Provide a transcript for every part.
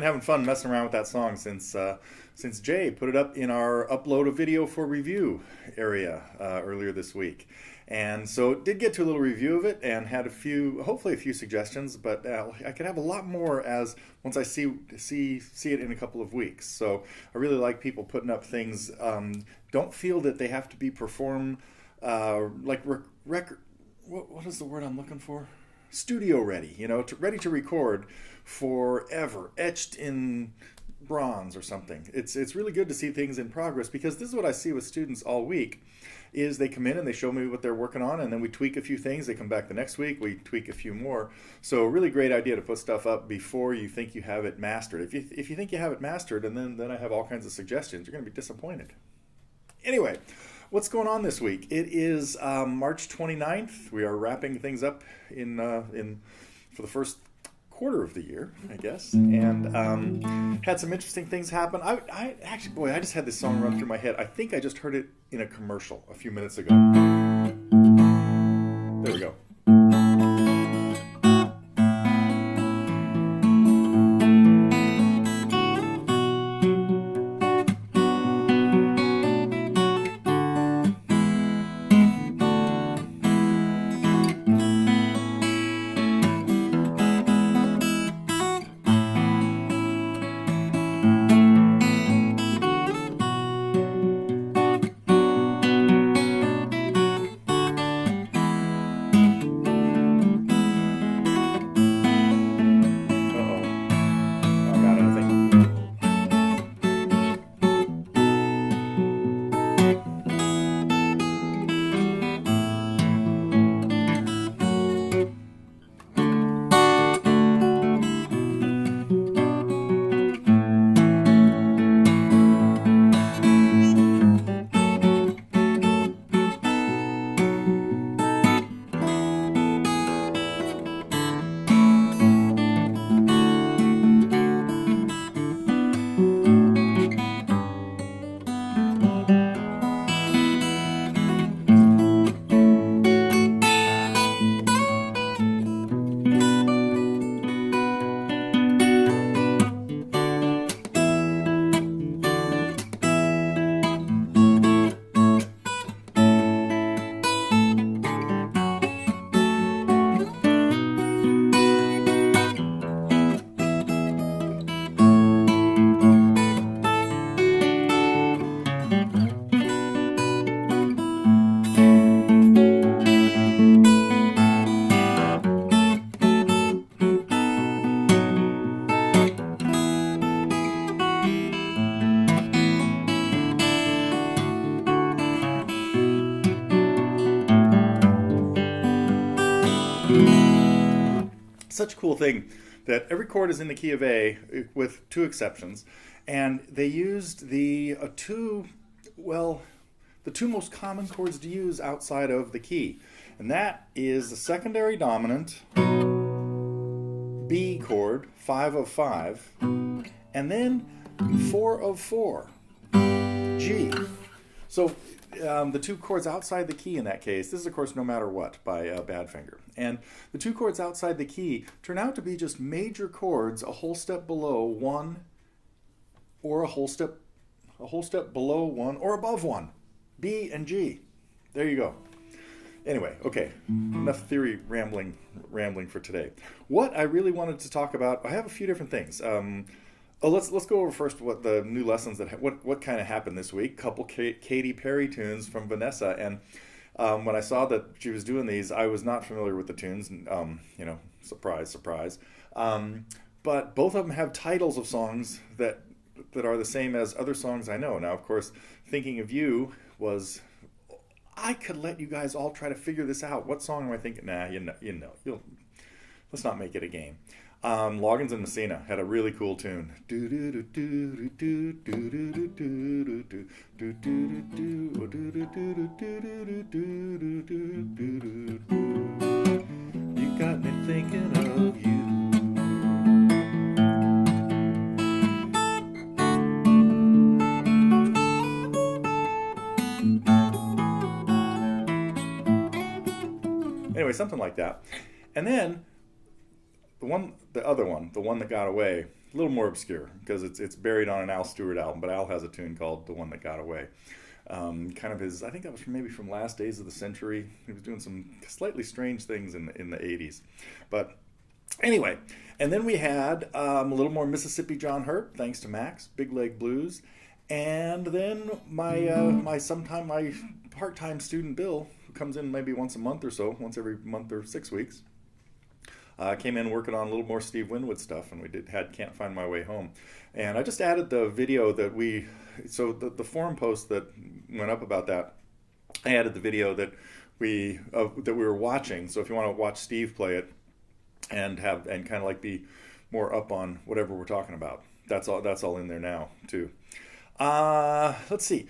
been having fun messing around with that song since Jay put it up in our upload a video for review area earlier this week. And so did get to a little review of it and had hopefully a few suggestions, but I could have a lot more as once I see it in a couple of weeks. So I really like people putting up things. Don't feel that they have to be performed like record. What is the word I'm looking for? Studio ready, ready to record forever, etched in bronze or something. It's really good to see things in progress, because this is what I see with students all week. Is they come in and they show me what they're working on, and then we tweak a few things. They come back the next week, we tweak a few more. So a really great idea to put stuff up before you think you have it mastered. If you think you have it mastered, and then I have all kinds of suggestions, you're going to be disappointed. Anyway, what's going on this week? It is March 29th. We are wrapping things up for the first quarter of the year, I guess, and had some interesting things happen. I just had this song run through my head. I think I just heard it in a commercial a few minutes ago. There we go. Such a cool thing that every chord is in the key of A with two exceptions, and they used the two most common chords to use outside of the key, and that is the secondary dominant B chord, 5 of 5, and then 4 of 4, G. So the two chords outside the key in that case, this is of course No Matter What by Badfinger, and the two chords outside the key turn out to be just major chords a whole step below 1, or a whole step below 1 or above 1, B and G. There you go. Anyway, okay, enough theory rambling for today. What I really wanted to talk about, I have a few different things. Let's go over first what the new lessons what kind of happened this week. Couple Katy Perry tunes from Vanessa, and when I saw that she was doing these, I was not familiar with the tunes. Surprise. But both of them have titles of songs that are the same as other songs I know. Now, of course, Thinking of You was. I could let you guys all try to figure this out. What song am I thinking? Nah, let's not make it a game. Loggins Messina had a really cool tune. You got me thinking of you. Anyway, something like that. And then the one that got away, a little more obscure because it's buried on an Al Stewart album, but Al has a tune called "The One That Got Away." Kind of his, I think that was maybe from Last Days of the Century. He was doing some slightly strange things in the 80s. But anyway, and then we had a little more Mississippi John Hurt, thanks to Max, Big Leg Blues. And then my part-time student Bill, who comes in maybe once a month or so, once every month or 6 weeks, came in working on a little more Steve Winwood stuff, and we had Can't Find My Way Home. And I just added the video that the forum post that went up about that, I added the video that we were watching. So if you want to watch Steve play it and kind of like be more up on whatever we're talking about, that's all in there now too. Let's see.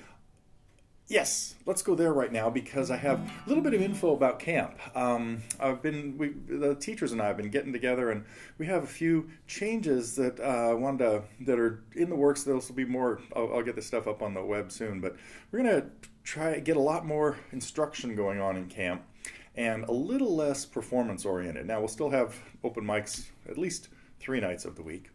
Yes, let's go there right now because I have a little bit of info about camp. The teachers and I have been getting together, and we have a few changes that that are in the works. There'll be more. I'll get this stuff up on the web soon, but we're gonna try to get a lot more instruction going on in camp and a little less performance oriented. Now we'll still have open mics at least 3 nights of the week.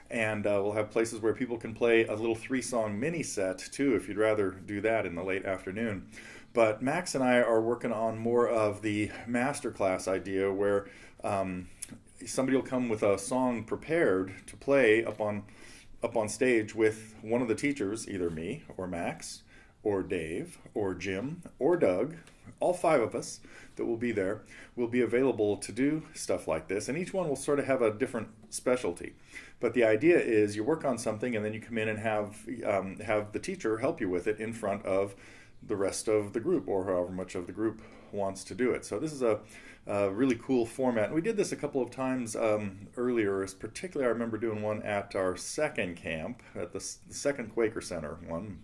And we'll have places where people can play a little 3-song mini set too, if you'd rather do that in the late afternoon. But Max and I are working on more of the masterclass idea where somebody will come with a song prepared to play up on stage with one of the teachers, either me or Max or Dave or Jim or Doug. All 5 of us that will be there will be available to do stuff like this, and each one will sort of have a different specialty. But the idea is you work on something and then you come in and have the teacher help you with it in front of the rest of the group, or however much of the group wants to do it. So this is a really cool format. And we did this a couple of times earlier. Particularly, I remember doing one at our second camp, at the second Quaker Center one,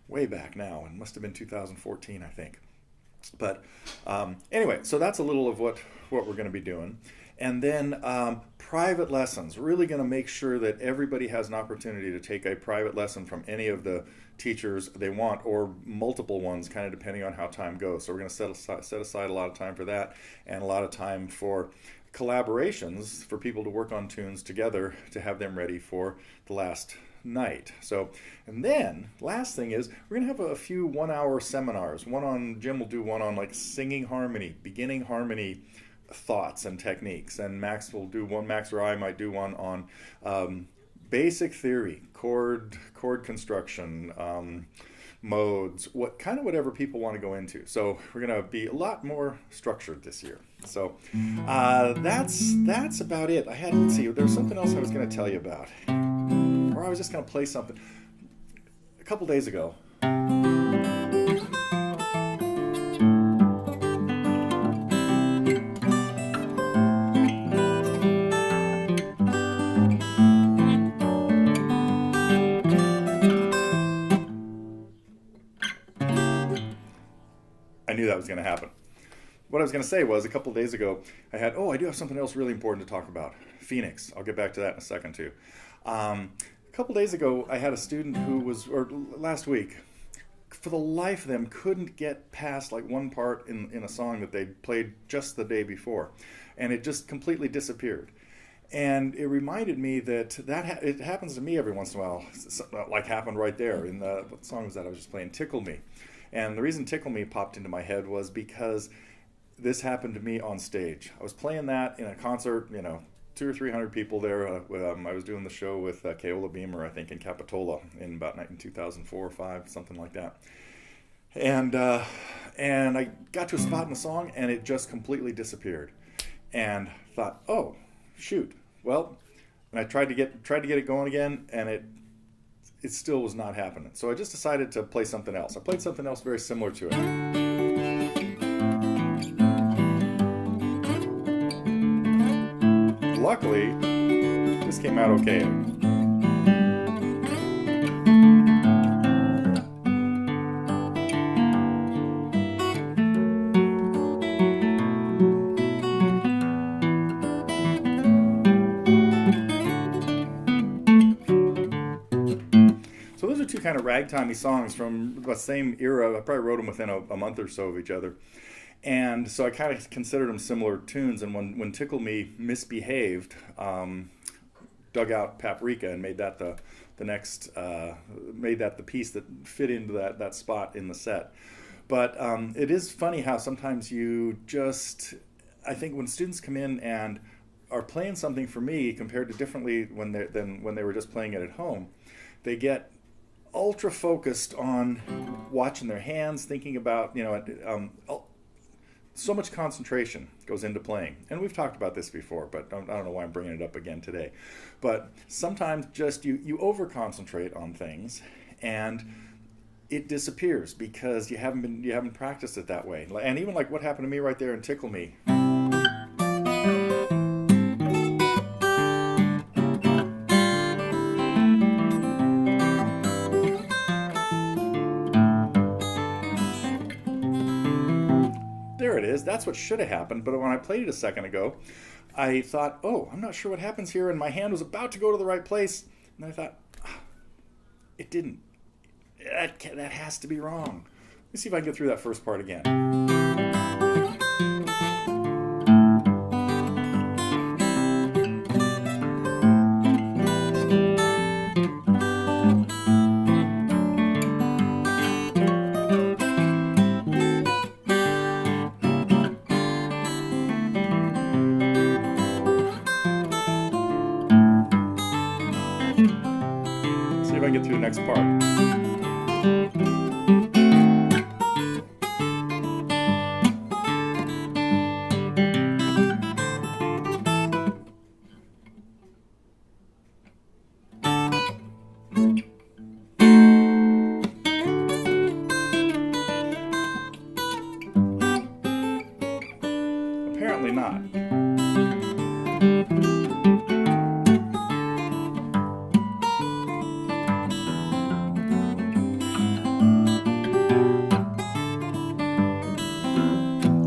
way back now. It must have been 2014, I think. But anyway, so that's a little of what we're going to be doing. And then private lessons, really going to make sure that everybody has an opportunity to take a private lesson from any of the teachers they want, or multiple ones, kind of depending on how time goes. So we're going to set aside a lot of time for that, and a lot of time for collaborations for people to work on tunes together to have them ready for the last night. So, and then last thing is we're going to have a few 1-hour seminars. Jim will do one on like singing harmony, beginning harmony thoughts and techniques, and Max or I might do one on basic theory, chord construction, modes, whatever people want to go into. So we're going to be a lot more structured this year. So that's about it. Let's see, there's something else I was going to tell you about, or I was just going to play something a couple days ago. I knew that was going to happen. What I was going to say was, a couple of days ago, I do have something else really important to talk about. Phoenix. I'll get back to that in a second, too. A couple of days ago, I had a student last week, for the life of them, couldn't get past like one part in a song that they played just the day before. And it just completely disappeared. And it reminded me that it happens to me every once in a while, like happened right there in what song was that I was just playing? Tickle Me. And the reason Tickle Me popped into my head was because this happened to me on stage. I was playing that in a concert, 200 or 300 people there. I was doing the show with Keola Beamer, I think, in Capitola in 2004 or 5, something like that. And I got to a spot in the song, and it just completely disappeared. And thought, oh, shoot. Well, and I tried to get it going again, and it still was not happening. So I just decided to play something else. I played something else very similar to it. Luckily, this came out okay. So those are two kind of ragtimey songs from the same era. I probably wrote them within a month or so of each other. And so I kind of considered them similar tunes, and when Tickle Me misbehaved, dug out Paprika and made that the next made that the piece that fit into that spot in the set. But it is funny how sometimes I think when students come in and are playing something for me compared to differently than when they were just playing it at home, they get ultra focused on watching their hands, thinking about, so much concentration goes into playing. And we've talked about this before, but I don't know why I'm bringing it up again today. But sometimes just you over concentrate on things and it disappears because you haven't practiced it that way. And even like what happened to me right there in Tickle Me. There it is. That's what should have happened. But when I played it a second ago, I thought, oh, I'm not sure what happens here. And my hand was about to go to the right place. And I thought, it didn't. That has to be wrong. Let me see if I can get through that first part again. See if I can get through the next part. Apparently not.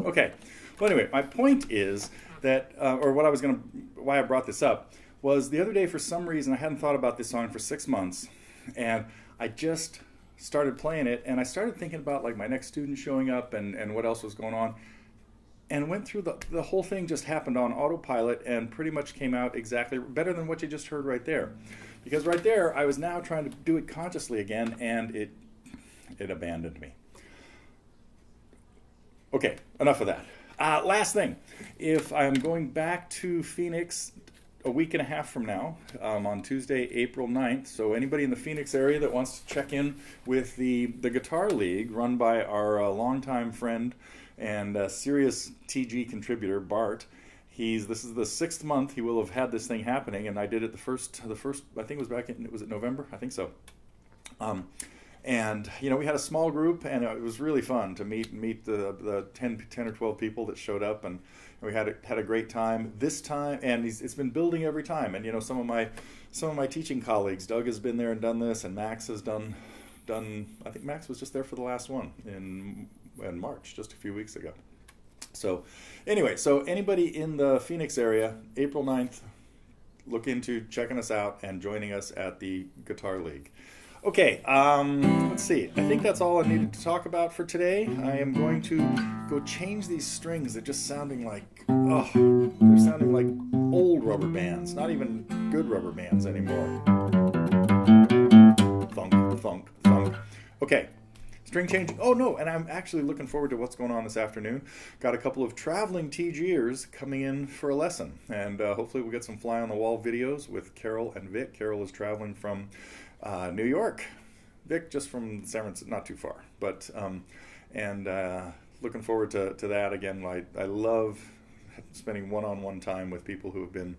Okay. Well, anyway, my point is that, why I brought this up was the other day, for some reason, I hadn't thought about this song for 6 months, and I just started playing it, and I started thinking about like my next student showing up and what else was going on, and went through the whole thing. Just happened on autopilot and pretty much came out exactly better than what you just heard right there. Because right there, I was now trying to do it consciously again, and it abandoned me. Okay, enough of that. Last thing, if I'm going back to Phoenix a week and a half from now, on Tuesday, April 9th, so anybody in the Phoenix area that wants to check in with the Guitar League run by our longtime friend and serious TG contributor, Bart. This is the 6th month he will have had this thing happening, and I did it the first I think it was back in, was it November? I think so. And we had a small group, and it was really fun to meet the 10 or 12 people that showed up, and we had a great time this time. And it's been building every time. And some of my teaching colleagues, Doug has been there and done this, and Max has done. I think Max was just there for the last one in March, just a few weeks ago. So anyway, anybody in the Phoenix area, April 9th, look into checking us out and joining us at the Guitar League. Okay, let's see. I think that's all I needed to talk about for today. I am going to go change these strings. They're just sounding like, they're sounding like old rubber bands, not even good rubber bands anymore. Thunk, thunk, thunk. Okay, string changing. Oh no, and I'm actually looking forward to what's going on this afternoon. Got a couple of traveling TGers coming in for a lesson, and hopefully we'll get some fly on the wall videos with Carol and Vic. Carol is traveling from New York. Vic just from San Francisco, not too far, but looking forward to that again. I love spending one-on-one time with people who have been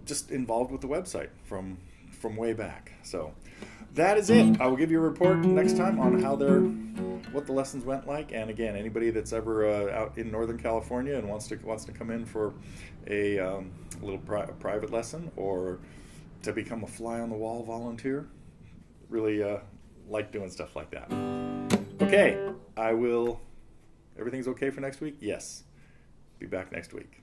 just involved with the website from way back. So that is it. I will give you a report next time on what the lessons went like. And again, anybody that's ever out in Northern California and wants to come in for a little private lesson or to become a fly-on-the-wall volunteer, really like doing stuff like that. Okay, everything's okay for next week? Yes. Be back next week.